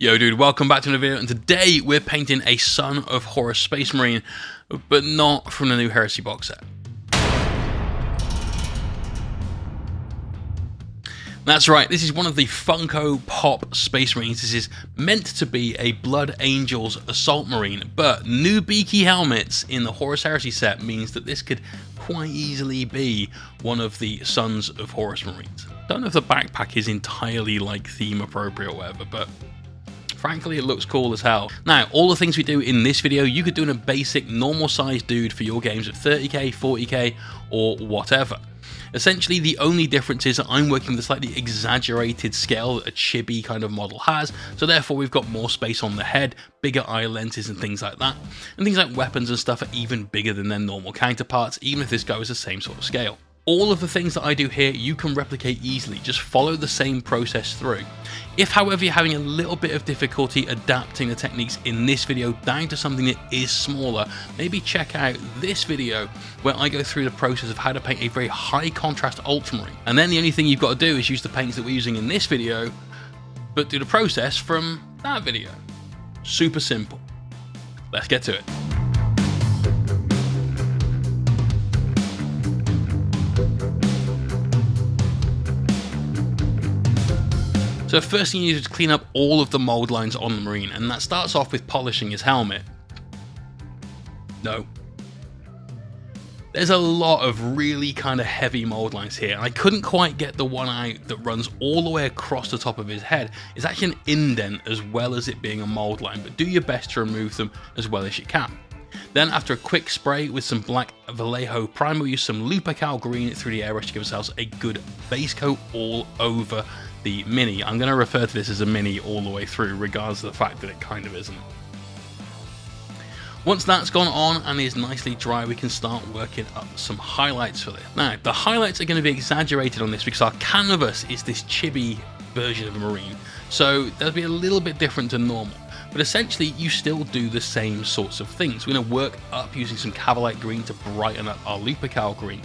Yo dude, welcome back to another video, and today we're painting a Son of Horus Space Marine, but not from the new Heresy box set. That's right, this is one of the Funko Pop Space Marines. This is meant to be a Blood Angels Assault Marine, but new beaky helmets in the Horus Heresy set means that this could quite easily be one of the Sons of Horus Marines. Don't know if the backpack is entirely like theme appropriate or whatever, but frankly, it looks cool as hell. Now, all the things we do in this video, you could do in a basic, normal-sized dude for your games of 30k, 40k, or whatever. Essentially, the only difference is that I'm working with a slightly exaggerated scale that a chibi kind of model has, so therefore we've got more space on the head, bigger eye lenses and things like that. And things like weapons and stuff are even bigger than their normal counterparts, even if this goes the same sort of scale. All of the things that I do here, you can replicate easily, just follow the same process through. If, however, you're having a little bit of difficulty adapting the techniques in this video down to something that is smaller, maybe check out this video where I go through the process of how to paint a very high contrast ultramarine. And then the only thing you've got to do is use the paints that we're using in this video, but do the process from that video. Super simple. Let's get to it. So the first thing you do is clean up all of the mold lines on the Marine, and that starts off with polishing his helmet. No. There's a lot of really kind of heavy mold lines here, and I couldn't quite get the one out that runs all the way across the top of his head. It's actually an indent as well as it being a mold line, but do your best to remove them as well as you can. Then, after a quick spray with some black Vallejo primer, we use some Lupercal green through the airbrush to give ourselves a good base coat all over the Mini. I'm going to refer to this as a Mini all the way through, regardless of the fact that it kind of isn't. Once that's gone on and is nicely dry, we can start working up some highlights for this. Now, the highlights are going to be exaggerated on this because our canvas is this chibi version of a Marine, so they'll be a little bit different to normal. But essentially, you still do the same sorts of things. We're going to work up using some Cavalite green to brighten up our Lupercal green.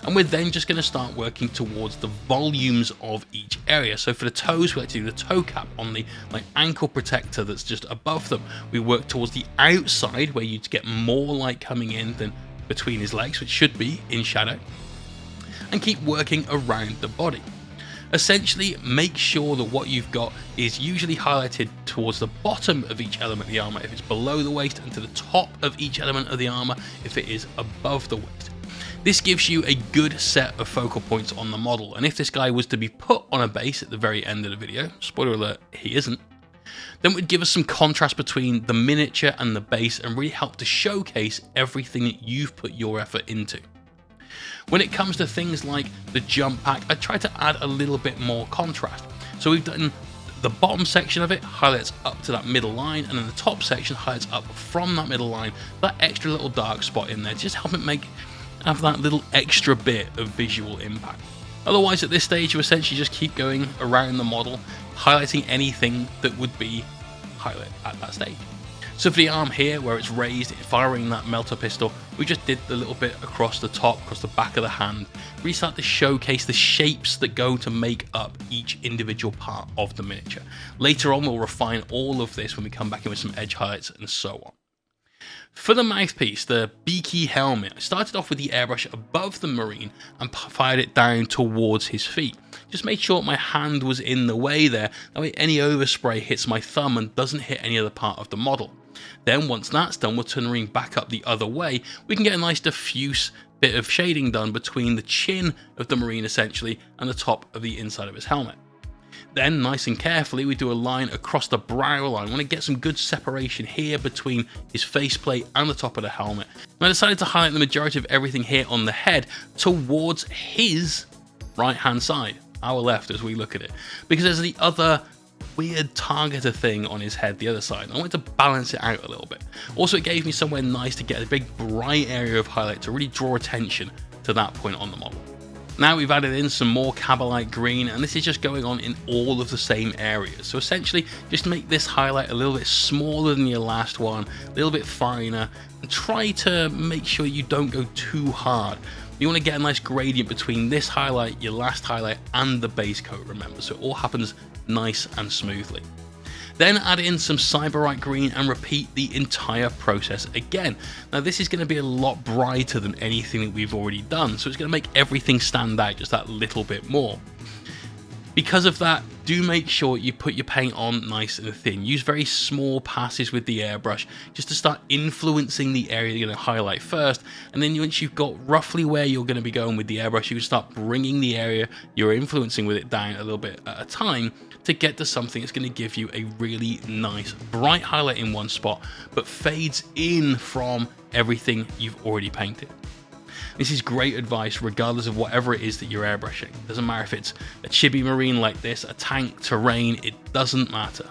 And we're then just going to start working towards the volumes of each area. So for the toes, we like to do the toe cap on the ankle protector that's just above them. We work towards the outside where you'd get more light coming in than between his legs, which should be in shadow. And keep working around the body. Essentially, make sure that what you've got is usually highlighted towards the bottom of each element of the armor if it's below the waist, and to the top of each element of the armor if it is above the waist. This gives you a good set of focal points on the model, and if this guy was to be put on a base at the very end of the video, spoiler alert, he isn't, then it would give us some contrast between the miniature and the base and really help to showcase everything that you've put your effort into. When it comes to things like the jump pack, I try to add a little bit more contrast. So we've done the bottom section of it highlights up to that middle line, and then the top section highlights up from that middle line, that extra little dark spot in there, just help it have that little extra bit of visual impact. Otherwise, at this stage, you essentially just keep going around the model, highlighting anything that would be highlight at that stage. So for the arm here, where it's raised, firing that melter pistol, we just did the little bit across the top, across the back of the hand, really start to showcase the shapes that go to make up each individual part of the miniature. Later on, we'll refine all of this when we come back in with some edge highlights and so on. For the mouthpiece, the beaky helmet, I started off with the airbrush above the Marine and fired it down towards his feet. Just made sure my hand was in the way there, that way any overspray hits my thumb and doesn't hit any other part of the model. Then once that's done, we'll turn the Marine back up the other way. We can get a nice diffuse bit of shading done between the chin of the Marine essentially and the top of the inside of his helmet. Then, nice and carefully, we do a line across the brow line. We want to get some good separation here between his faceplate and the top of the helmet. And I decided to highlight the majority of everything here on the head towards his right-hand side, our left as we look at it, because there's the other weird targeter thing on his head, the other side. I wanted to balance it out a little bit. Also, it gave me somewhere nice to get a big bright area of highlight to really draw attention to that point on the model. Now we've added in some more Cavalite green, and this is just going on in all of the same areas. So essentially, just make this highlight a little bit smaller than your last one, a little bit finer, and try to make sure you don't go too hard. You want to get a nice gradient between this highlight, your last highlight, and the base coat, remember, so it all happens nice and smoothly. Then add in some Cyberite green and repeat the entire process again. Now this is going to be a lot brighter than anything that we've already done, so it's going to make everything stand out just that little bit more. Because of that, do make sure you put your paint on nice and thin. Use very small passes with the airbrush just to start influencing the area you're going to highlight first, and then once you've got roughly where you're going to be going with the airbrush, you can start bringing the area you're influencing with it down a little bit at a time to get to something that's going to give you a really nice bright highlight in one spot, but fades in from everything you've already painted. This is great advice regardless of whatever it is that you're airbrushing. Doesn't matter if it's a chibi marine like this, a tank, terrain, it doesn't matter.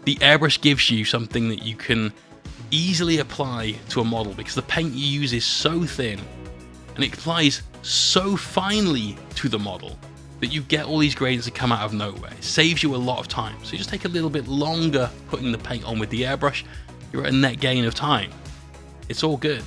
The airbrush gives you something that you can easily apply to a model because the paint you use is so thin and it applies so finely to the model that you get all these gradients that come out of nowhere. It saves you a lot of time. So you just take a little bit longer putting the paint on with the airbrush, you're at a net gain of time. It's all good.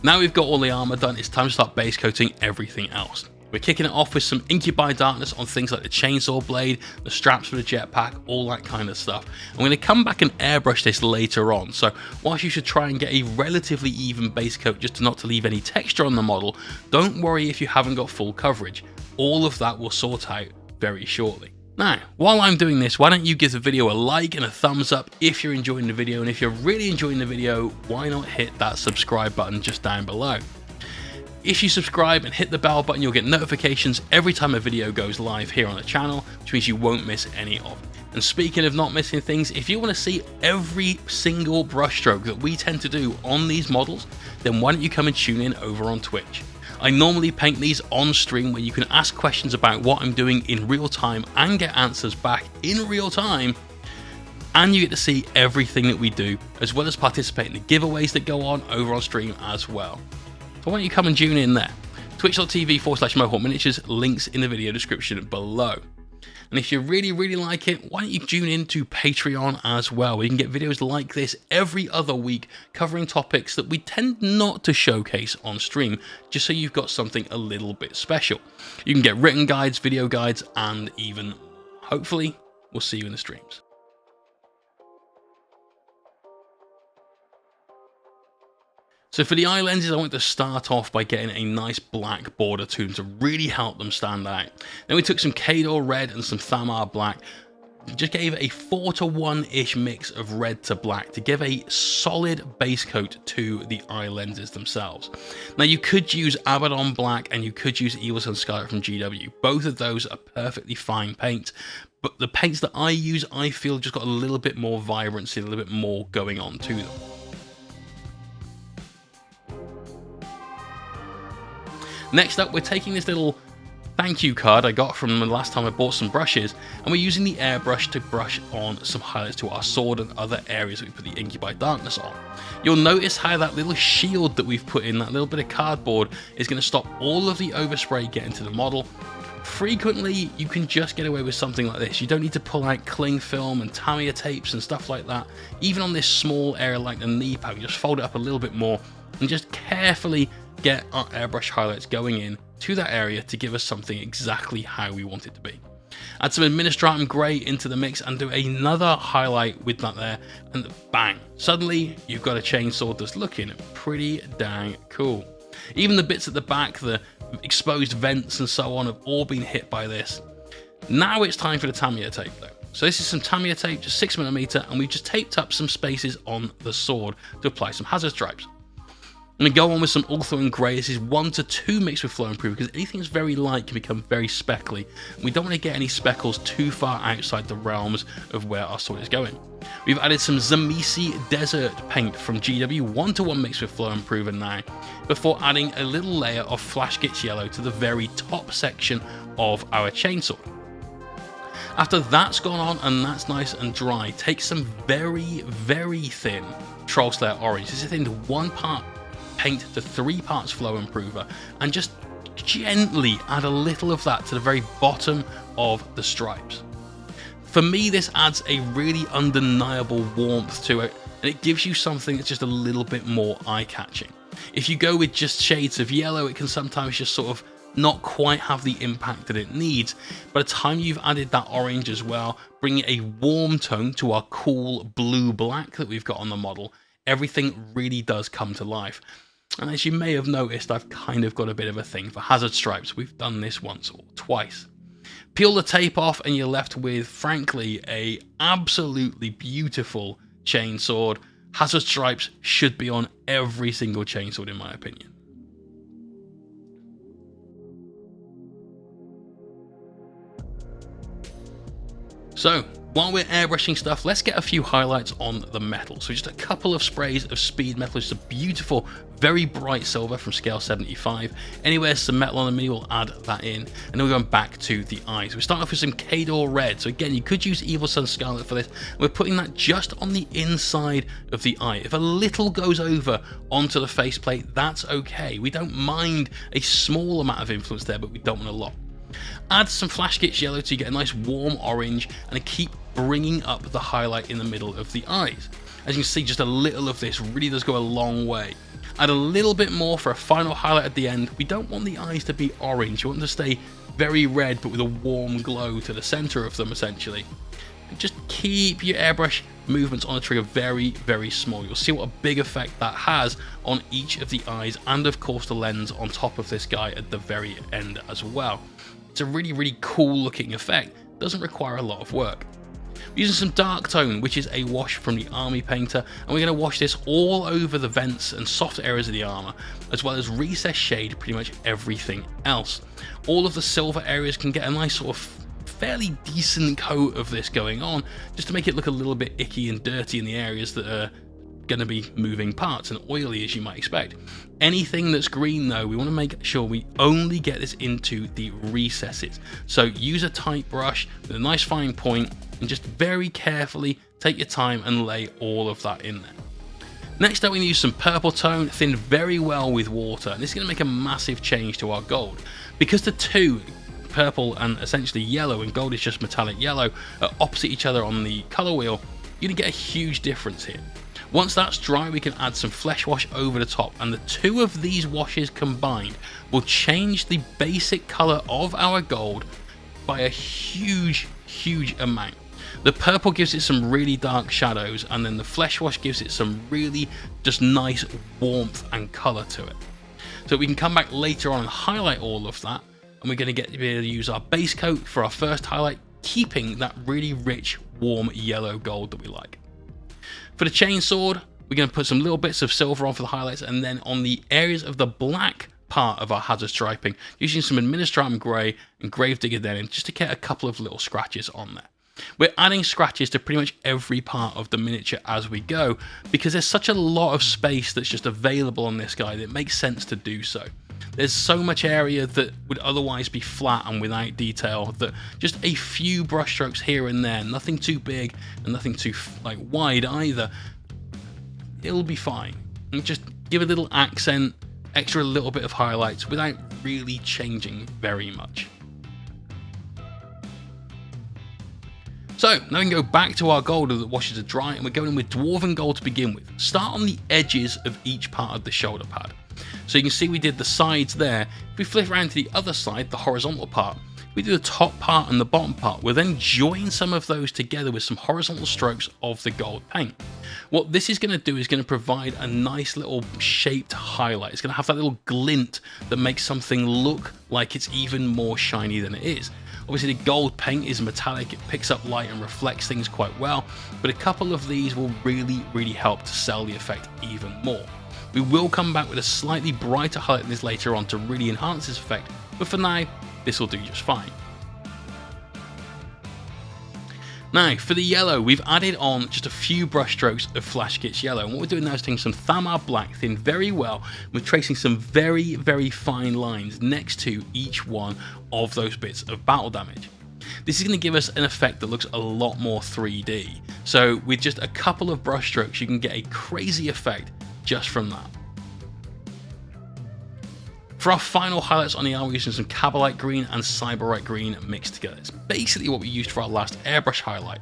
Now we've got all the armor done, it's time to start base coating everything else. We're kicking it off with some Incubi Darkness on things like the chainsaw blade, the straps for the jetpack, all that kind of stuff. I'm going to come back and airbrush this later on, so whilst you should try and get a relatively even base coat just not to leave any texture on the model, don't worry if you haven't got full coverage. All of that will sort out very shortly. Now, while I'm doing this, why don't you give the video a like and a thumbs up if you're enjoying the video, and if you're really enjoying the video, why not hit that subscribe button just down below. If you subscribe and hit the bell button, you'll get notifications every time a video goes live here on the channel, which means you won't miss any of it. And speaking of not missing things, if you want to see every single brushstroke that we tend to do on these models, then why don't you come and tune in over on Twitch. I normally paint these on stream where you can ask questions about what I'm doing in real time and get answers back in real time, and you get to see everything that we do, as well as participate in the giveaways that go on over on stream as well. So why don't you come and tune in there. Twitch.tv/Mohawk Miniatures, links in the video description below. And if you really like it, why don't you tune in to Patreon as well, where you can get videos like this every other week covering topics that we tend not to showcase on stream, just so you've got something a little bit special. You can get written guides, video guides, and even, hopefully, we'll see you in the streams. So for the eye lenses, I want to start off by getting a nice black border to them to really help them stand out. Then we took some Kador red and some Thamar black, just gave a 4-to-1-ish mix of red to black to give a solid base coat to the eye lenses themselves. Now you could use Abaddon black and you could use Evil Sun Scarlet from GW. Both of those are perfectly fine paints, but the paints that I use, I feel just got a little bit more vibrancy, a little bit more going on to them. Next up, we're taking this little thank you card I got from the last time I bought some brushes, and we're using the airbrush to brush on some highlights to our sword and other areas that we put the Incubi Darkness on. You'll notice how that little shield that we've put in, that little bit of cardboard, is going to stop all of the overspray getting to the model. Frequently, you can just get away with something like this. You don't need to pull out cling film and Tamiya tapes and stuff like that. Even on this small area like the knee pad, you just fold it up a little bit more and just carefully get our airbrush highlights going in to that area to give us something exactly how we want it to be. Add some Administratum Grey into the mix and do another highlight with that there, and bang, suddenly you've got a chainsaw that's looking pretty dang cool. Even the bits at the back, the exposed vents and so on, have all been hit by this. Now it's time for the Tamiya tape though. So this is some Tamiya tape, just 6mm, and we've just taped up some spaces on the sword to apply some hazard stripes. I'm going to go on with some Ulthar and Grey. This is 1 to 2 mixed with Flow and Proof, because anything that's very light can become very speckly. We don't want to get any speckles too far outside the realms of where our sword is going. We've added some Zamisi Desert paint from GW, 1 to 1 mixed with Flow and Proven now, before adding a little layer of Flash Gitz Yellow to the very top section of our chainsaw. After that's gone on and that's nice and dry, take some very thin Troll Slayer Orange. This is into 1 part paint to 3 parts Flow Improver, and just gently add a little of that to the very bottom of the stripes. For me, this adds a really undeniable warmth to it, and it gives you something that's just a little bit more eye-catching. If you go with just shades of yellow, it can sometimes just sort of not quite have the impact that it needs. By the time you've added that orange as well, bringing a warm tone to our cool blue-black that we've got on the model, everything really does come to life. And as you may have noticed, I've kind of got a bit of a thing for hazard stripes. We've done this once or twice. Peel the tape off and you're left with, frankly, a absolutely beautiful chainsword. Hazard stripes should be on every single chainsword in my opinion. So, while we're airbrushing stuff, let's get a few highlights on the metal. So just a couple of sprays of speed metal, just a beautiful, very bright silver from scale 75. Anywhere some metal on the mini, we'll add that in. And then we're going back to the eyes. We're starting off with some Kador red. So again, you could use Evil Sun Scarlet for this. We're putting that just on the inside of the eye. If a little goes over onto the faceplate, that's okay. We don't mind a small amount of influence there, but we don't want a lot. Add some Flash Kits yellow to get a nice warm orange and keep bringing up the highlight in the middle of the eyes. As you can see, just a little of this really does go a long way. Add a little bit more for a final highlight at the end. We don't want the eyes to be orange. You want them to stay very red but with a warm glow to the center of them essentially. And just keep your airbrush movements on the trigger very, very small. You'll see what a big effect that has on each of the eyes and of course the lens on top of this guy at the very end as well. It's a really, really cool looking effect. Doesn't require a lot of work. We're using some dark tone, which is a wash from the army painter, and we're going to wash this all over the vents and soft areas of the armor, as well as recess shade pretty much everything else. All of the silver areas can get a nice sort of fairly decent coat of this going on, just to make it look a little bit icky and dirty in the areas that are going to be moving parts and oily as you might expect. Anything that's green though, we want to make sure we only get this into the recesses. So use a tight brush with a nice fine point and just very carefully take your time and lay all of that in there. Next up, we use some purple tone, thinned very well with water, and this is going to make a massive change to our gold. Because the two, purple and essentially yellow, and gold is just metallic yellow, are opposite each other on the color wheel, you're going to get a huge difference here. Once that's dry, we can add some flesh wash over the top, and the two of these washes combined will change the basic color of our gold by a huge, huge amount. The purple gives it some really dark shadows, and then the flesh wash gives it some really just nice warmth and color to it. So we can come back later on and highlight all of that, and we're going to be able to use our base coat for our first highlight, keeping that really rich, warm yellow gold that we like. For the chainsword, we're going to put some little bits of silver on for the highlights, and then on the areas of the black part of our hazard striping, using some Administratum Grey and Gravedigger Denim just to get a couple of little scratches on there. We're adding scratches to pretty much every part of the miniature as we go, because there's such a lot of space that's just available on this guy that it makes sense to do so. There's so much area that would otherwise be flat and without detail that just a few brush strokes here and there, nothing too big and nothing too wide either, it'll be fine. And just give a little accent, extra little bit of highlights without really changing very much. So now we can go back to our gold that washes are dry, and we're going in with Dwarven Gold to begin with. Start on the edges of each part of the shoulder pad. So you can see we did the sides there. If we flip around to the other side, the horizontal part, we do the top part and the bottom part. We'll then join some of those together with some horizontal strokes of the gold paint. What this is going to do is going to provide a nice little shaped highlight. It's going to have that little glint that makes something look like it's even more shiny than it is. Obviously the gold paint is metallic, it picks up light and reflects things quite well, but a couple of these will really, really help to sell the effect even more. We will come back with a slightly brighter highlight than this later on to really enhance this effect, but for now, this will do just fine. Now, for the yellow, we've added on just a few brush strokes of Flash Kits yellow, and what we're doing now is taking some Thamar black, thinned very well, we're tracing some very, very fine lines next to each one of those bits of battle damage. This is going to give us an effect that looks a lot more 3D, so with just a couple of brush strokes, you can get a crazy effect just from that. For our final highlights on the arm, we're using some Cabalite Green and Cyberite Green mixed together. It's basically what we used for our last airbrush highlight.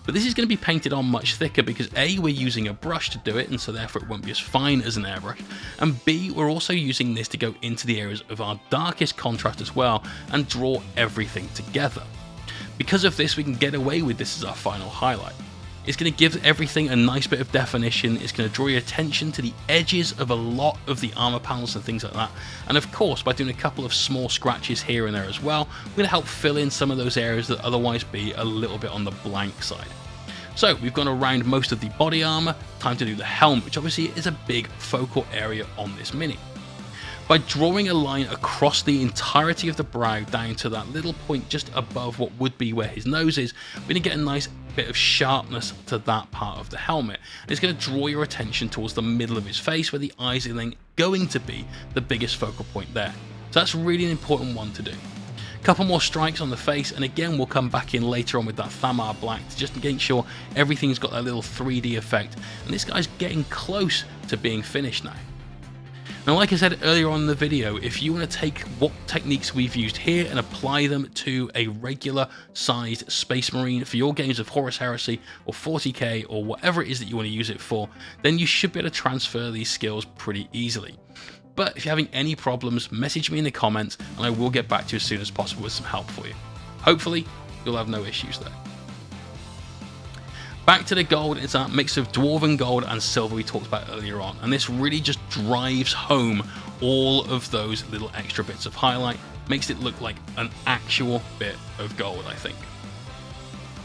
But this is going to be painted on much thicker because A, we're using a brush to do it, and so therefore it won't be as fine as an airbrush, and B, we're also using this to go into the areas of our darkest contrast as well and draw everything together. Because of this, we can get away with this as our final highlight. It's going to give everything a nice bit of definition. It's going to draw your attention to the edges of a lot of the armor panels and things like that. And of course, by doing a couple of small scratches here and there as well, we're going to help fill in some of those areas that otherwise be a little bit on the blank side. So we've gone around most of the body armor, time to do the helmet, which obviously is a big focal area on this mini. By drawing a line across the entirety of the brow down to that little point just above what would be where his nose is, we're going to get a nice bit of sharpness to that part of the helmet. And it's going to draw your attention towards the middle of his face where the eyes are then going to be the biggest focal point there. So that's really an important one to do. Couple more strikes on the face, and again we'll come back in later on with that Thamar Black to just make sure everything's got that little 3D effect. And this guy's getting close to being finished now. Now, like I said earlier on in the video, if you want to take what techniques we've used here and apply them to a regular sized Space Marine for your games of Horus Heresy or 40k or whatever it is that you want to use it for, then you should be able to transfer these skills pretty easily. But if you're having any problems, message me in the comments and I will get back to you as soon as possible with some help for you. Hopefully, you'll have no issues there. Back to the gold, it's that mix of Dwarven Gold and Silver we talked about earlier on, and this really just drives home all of those little extra bits of highlight, makes it look like an actual bit of gold, I think.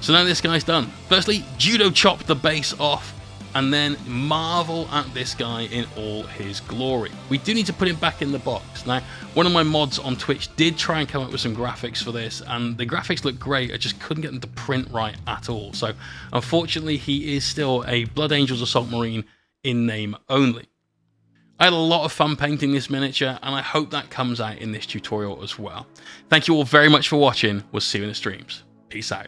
So now this guy's done. Firstly, judo chop the base off, and then marvel at this guy in all his glory. We do need to put him back in the box. Now, one of my mods on Twitch did try and come up with some graphics for this, and the graphics look great, I just couldn't get them to print right at all. So, unfortunately, he is still a Blood Angels Assault Marine in name only. I had a lot of fun painting this miniature, and I hope that comes out in this tutorial as well. Thank you all very much for watching. We'll see you in the streams. Peace out.